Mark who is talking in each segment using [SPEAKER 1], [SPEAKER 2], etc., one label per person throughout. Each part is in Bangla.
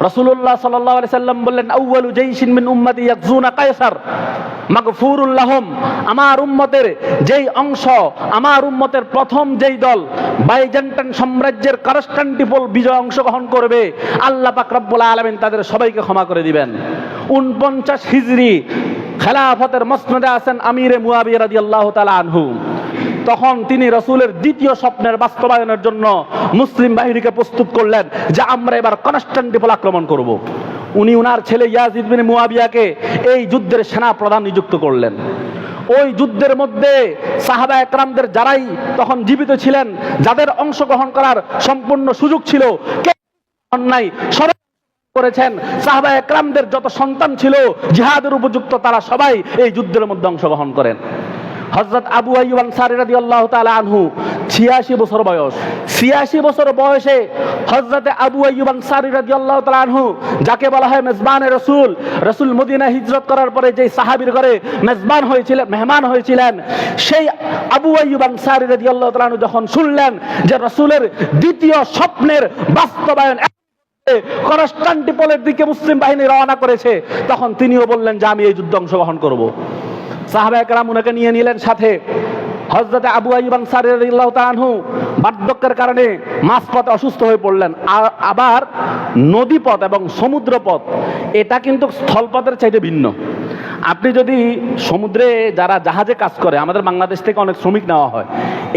[SPEAKER 1] রাসূলুল্লাহ সাল্লাল্লাহু আলাইহি সাল্লাম বললেন, আউয়ালু জাইশিন মিন উম্মতি ইয়াগজুনা কায়সার মাগফুরুল লাহুম, আমার উম্মতের যেই অংশ, আমার উম্মতের প্রথম যেই দল বাইজেন্টাইন সাম্রাজ্যের কনস্টান্টিনোপল বিজয় অংশগ্রহণ করবে, আল্লাহ পাক রব্বুল আলামিন তাদের সবাইকে ক্ষমা করে দিবেন। 49 হিজরি খেলাফতের মসনদে আছেন আমিরে মুয়াবিয়া রাদিয়াল্লাহু তাআলা আনহু। তখন তিনি রাসূলের দ্বিতীয় স্বপ্নের বাস্তবায়নের জন্য মুসলিম বাহিনীকে প্রস্তুত করলেন যে আমরা এবার কনস্টান্টিনোপল আক্রমণ করব। উনি উনার ছেলে ইয়াজিদ বিন মুয়াবিয়াকে এই যুদ্ধের সেনা প্রধান নিযুক্ত করলেন। ওই যুদ্ধের মধ্যে সাহাবা একরামদের যারাই তখন জীবিত ছিলেন, যাদের অংশগ্রহণ করার সম্পূর্ণ সুযোগ ছিল, নাই সবাই করেছেন। সাহাবা একরামদের যত সন্তান ছিল জিহাদের উপযুক্ত, তারা সবাই এই যুদ্ধের মধ্যে অংশগ্রহণ করেন। হযরত আবু আইয়ুব আনসারী রাদিয়াল্লাহু তাআলা আনহু 86 বছর বয়স। 86 বছর বয়সে হযরত আবু আইয়ুব আনসারী রাদিয়াল্লাহু তাআলা আনহু, যাকে বলা হয় মেজবানে রাসূল, রাসূল মদিনা হিজরত করার পরে যে সাহাবীর ঘরে মেজবান হয়েছিলেন, মেহমান হয়েছিলেন, সেই আবু আইয়ুব আনসারী রাদিয়াল্লাহু তাআলা আনহু যখন শুনলেন যে রাসূলের দ্বিতীয় স্বপ্নের বাস্তবায়ন কনস্টান্টিনোপলের দিকে মুসলিম বাহিনী রওনা করেছে, তখন তিনিও বললেন যে আমি এই যুদ্ধে অংশগ্রহণ করব। সাহাবা একরাম উনাকে নিয়ে নিলেন সাথে। হযরত আবু আইয়ুব আনসারী রাদিয়াল্লাহু তাআলা আনহু বার্ধক্যের কারণে মাঝপথে অসুস্থ হয়ে পড়লেন। আবার নদীপথ এবং সমুদ্রপথ এটা কিন্তু স্থলপথের চাইতে ভিন্ন। আপনি যদি সমুদ্রে যারা জাহাজে কাজ করে, আমাদের বাংলাদেশ থেকে অনেক শ্রমিক নেওয়া হয়,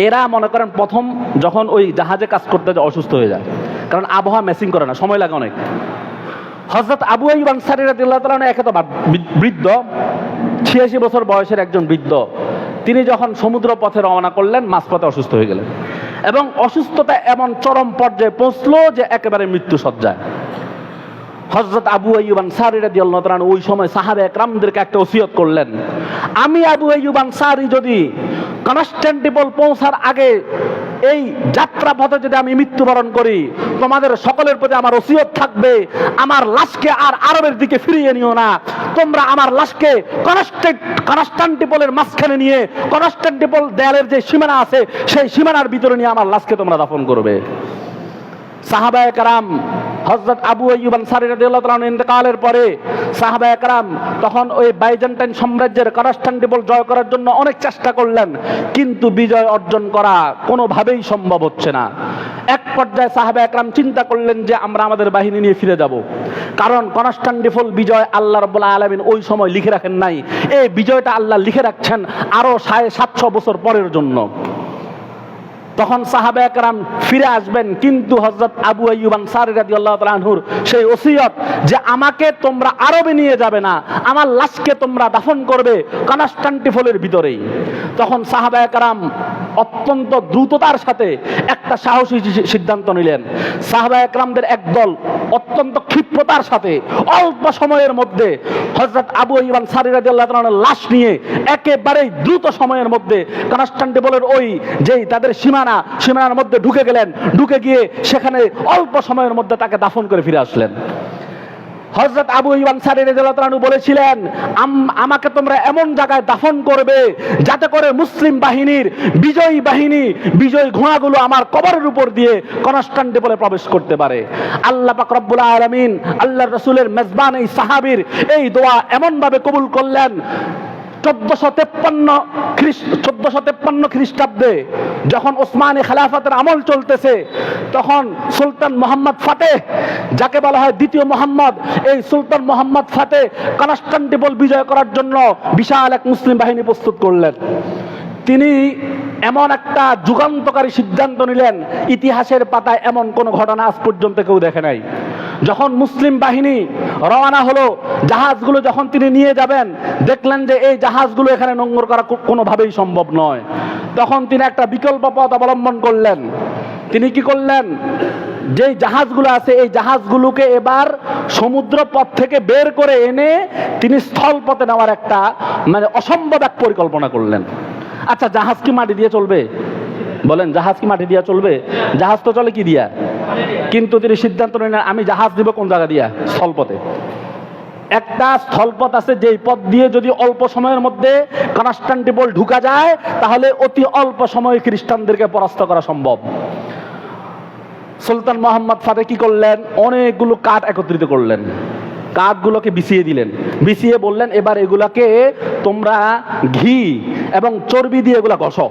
[SPEAKER 1] এরা মনে করেন প্রথম যখন ওই জাহাজে কাজ করতে অসুস্থ হয়ে যায়, কারণ আবহাওয়া ম্যাচিং করে না, সময় লাগে অনেক। হযরত আবু আইয়ুব আনসারী রাদিয়াল্লাহু তাআলা আনহু একে তো বৃদ্ধ, 86 বছর বয়সের একজন বৃদ্ধ, তিনি যখন সমুদ্র পথে রওনা করলেন মাঝপথে অসুস্থ হয়ে গেলেন এবং অসুস্থতা এমন চরম পর্যায়ে পৌঁছলো যে একেবারে মৃত্যু সজ্জায়। হযরত আবু আইয়ুব আনসারী রাদিয়াল্লাহু তাআলা ওই সময় সাহাবা একরামদেরকে একটা ওসিয়ত করলেন, আমি আবু আইয়ুব আনসারী যদি কনস্টান্টিনোপল পৌঁছার আগে এই যাত্রা পথে যদি আমি মৃত্যুবরণ করি, তোমাদের সকলের প্রতি আমার ওসিয়ত থাকবে, আমার লাশকে আর আরবের দিকে ফিরিয়ে নিও না, তোমরা আমার লাশকে কনস্টান্টিনোপলের মাঝখানে নিয়ে, কনস্টান্টিনোপল দেয়ালের যে সীমানা আছে সেই সীমানার ভিতরে নিয়ে আমার লাশকে তোমরা দাফন করবে। সাহাবায়ে কেরাম হযরত আবু আইয়ুব আনসারী রাদিয়াল্লাহু তাআলা আনহু ইন্তেকালের পরে সাহাবায়ে কেরাম তখন ওই বাইজেন্টাইন সাম্রাজ্যের কনস্টান্টিনোপল জয় করার জন্য অনেক চেষ্টা করলেন, কিন্তু বিজয় অর্জন করা কোনোভাবেই সম্ভব হচ্ছে না। এক পর্যায়ে সাহাবায়ে কেরাম চিন্তা করলেন যে আমরা আমাদের বাহিনী নিয়ে ফিরে যাব, কারণ কনস্টান্টিনোপল বিজয় আল্লাহ রাব্বুল আলামিন ওই সময় লিখে রাখেন নাই, এই বিজয়টা আল্লাহ লিখে রাখছেন আরো 750 বছর পরের জন্য। তখন সাহাবায়ে কেরাম ফিরে আসবেন, কিন্তু হযরত আবু আইয়ুব আনসারী রাদিয়াল্লাহু তাআলা আনহুর সেই ওসিয়ত যে আমাকে তোমরা আরবে নিয়ে যাবে না, আমার লাশকে তোমরা দাফন করবে কনস্টান্টিনোপলের ভিতরেই। তখন সাহাবায়ে কেরাম অত্যন্ত দ্রুততার সাথে একটা সাহসী সিদ্ধান্ত নিলেন। সাহাবায়ে কেরামদের একদল অত্যন্ত ক্ষিপ্রতার সাথে অল্প সময়ের মধ্যে হযরত আবু আইয়ুব আনসারী রাদিয়াল্লাহু তাআলার লাশ নিয়ে একেবারেই দ্রুত সময়ের মধ্যে কনস্টান্টিনোপলের ওই যেই তাদের সীমানার মধ্যে ঢুকে গেলেন, ঢুকে গিয়ে সেখানে অল্প সময়ের মধ্যে তাকে দাফন করে ফিরে আসলেন। হযরত আবু আইয়ুব আনসারী রাদিয়াল্লাহু তাআলা আনহু বলেছিলেন, আমাকে তোমরা এমন জায়গায় দাফন করবে যাতে করে মুসলিম বাহিনীর বিজয়ী বাহিনী, বিজয়ী ঘোড়াগুলো আমার কবরের উপর দিয়ে কনস্টান্টিনোপলে প্রবেশ করতে পারে। আল্লাহ পাক রব্বুল আলামিন আল্লাহর রাসূলের মেজবান এই সাহাবীর এই দোয়া এমন ভাবে কবুল করলেন। 1453 খ্রিস্টাব্দে যখন ওসমানী খেলাফতের আমল চলতেছে, তখন সুলতান মোহাম্মদ ফাতেহ, যাকে বলা হয় দ্বিতীয় মোহাম্মদ, এই সুলতান মোহাম্মদ ফাতেহ কনস্টান্টিনোপল বিজয় করার জন্য বিশাল এক মুসলিম বাহিনী প্রস্তুত করলেন। তিনি এমন একটা যুগান্তকারী সিদ্ধান্ত নিলেন, ইতিহাসের পাতায় এমন কোন ঘটনা আজ পর্যন্ত কেউ দেখে নাই। যখন মুসলিম বাহিনী রওনা হলো, জাহাজগুলো যখন তিনি নিয়ে যাবেন, দেখলেন যে এই জাহাজগুলো এখানে নোঙর করা কোনোভাবেই সম্ভব নয়। তখন তিনি একটা বিকল্প পথ অবলম্বন করলেন। তিনি কি করলেন, যেই জাহাজগুলো আছে এই জাহাজগুলোকে এবার সমুদ্র পথ থেকে বের করে এনে তিনি স্থল পথে নেওয়ার একটা অসম্ভব এক পরিকল্পনা করলেন। আচ্ছা, জাহাজ কি মাটি দিয়ে চলবে? বলেন, জাহাজ কি মাটি দিয়ে চলবে? জাহাজ তো চলে কি দিয়া? কিন্তু তিনি সিদ্ধান্ত নিলেন, আমি জাহাজ দিব কোন জায়গা দিয়া? স্থলপথে। একটা স্থলপথ আছে, যেই পথ দিয়ে যদি অল্প সময়ের মধ্যে কনস্টান্টিনোপল ঢুকা যায়, তাহলে অতি অল্প সময়ে খ্রিস্টানদেরকে পরাস্ত করা সম্ভব। সুলতান মোহাম্মদ ফাতেহ কি করলেন, অনেকগুলো কাঠ একত্রিত করলেন, কাঠগুলোকে বিছিয়ে দিলেন, বিছিয়ে বললেন এবার এগুলাকে তোমরা ঘি এবং চর্বি দিয়ে এগুলা ঘষো।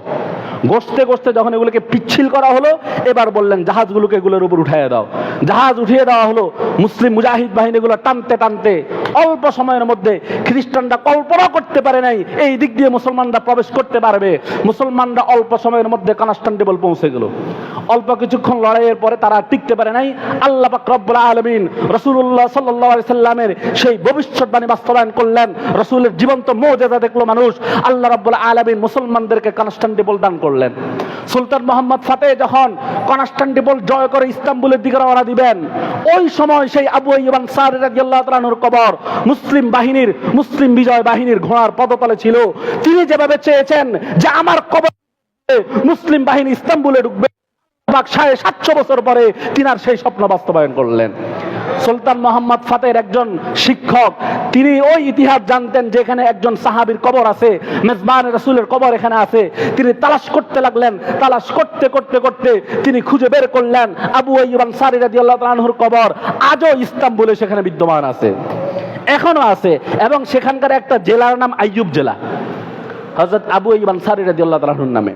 [SPEAKER 1] ঘষতে ঘষতে যখন এগুলোকে পিচ্ছিল করা হলো, এবার বললেন জাহাজগুলোকে এগুলোর উপর উঠিয়ে দাও। জাহাজ উঠিয়ে দেওয়া হলো। মুসলিম মুজাহিদ বাহিনীগুলো টানতে টানতে অল্প সময়ের মধ্যে, খ্রিস্টানরা কল্পনা করতে পারে নাই এই দিক দিয়ে মুসলমানরা প্রবেশ করতে পারবে, মুসলমানরা অল্প সময়ের মধ্যে কনস্টান্টিনোপল পৌঁছে গেল। অল্প কিছুক্ষণ লড়াইয়ের পরে তারা টিকতে পারে নাই। আল্লাহ পাক রব্বুল আলামিন রাসূলুল্লাহ সাল্লাল্লাহু আলাইহি সাল্লামের সেই ভবিষ্যৎবাণী বাস্তবায়ন করলেন। রাসূলের জীবন্ত মুজিজা দেখলো মানুষ। আল্লাহ রাব্বুল আলামিন মুসলমানদেরকে কনস্টান্টিনোপল দান করলেন। সুলতান মোহাম্মদ ফাতেহ যখন কনস্টান্টিনোপল জয় করে ইস্তাম্বুলের দিকে রওনা দিবেন, ওই সময় সেই আবু আইয়ুব আনসারী রাদিয়াল্লাহু তাআলা আনহুর কবর মুসলিম বিজয় বাহিনীর ঘোড়ার পদতলে ছিল। তিনি যেভাবে চেয়েছেন যে আমার কবর মুসলিম বাহিনী ইস্তাম্বুলে ঢুকবে, 750 বছর পরে তিনার সেই স্বপ্ন বাস্তবায়ন করলেন। সুলতান মোহাম্মদ ফাতেহের একজন শিক্ষক, তিনি ওই ইতিহাস জানতেন যে এখানে একজন সাহাবীর কবর আছে, মেজবানে রাসূলের কবর এখানে আছে। তিনি তালাশ করতে লাগলেন। তালাশ করতে করতে করতে তিনি খুঁজে বের করলেন আবু আইয়ুব আনসারী রাদিয়াল্লাহু তাআলা আনহুর কবর আজও ইস্তাম্বুলে সেখানে বিদ্যমান আছে, এখনো আছে। এবং সেখানকার একটা জেলার নাম আইয়ুব জেলা, হযরত আবু আইয়ুব আনসারী রাদিয়াল্লাহু তাআলা আনহুর নামে।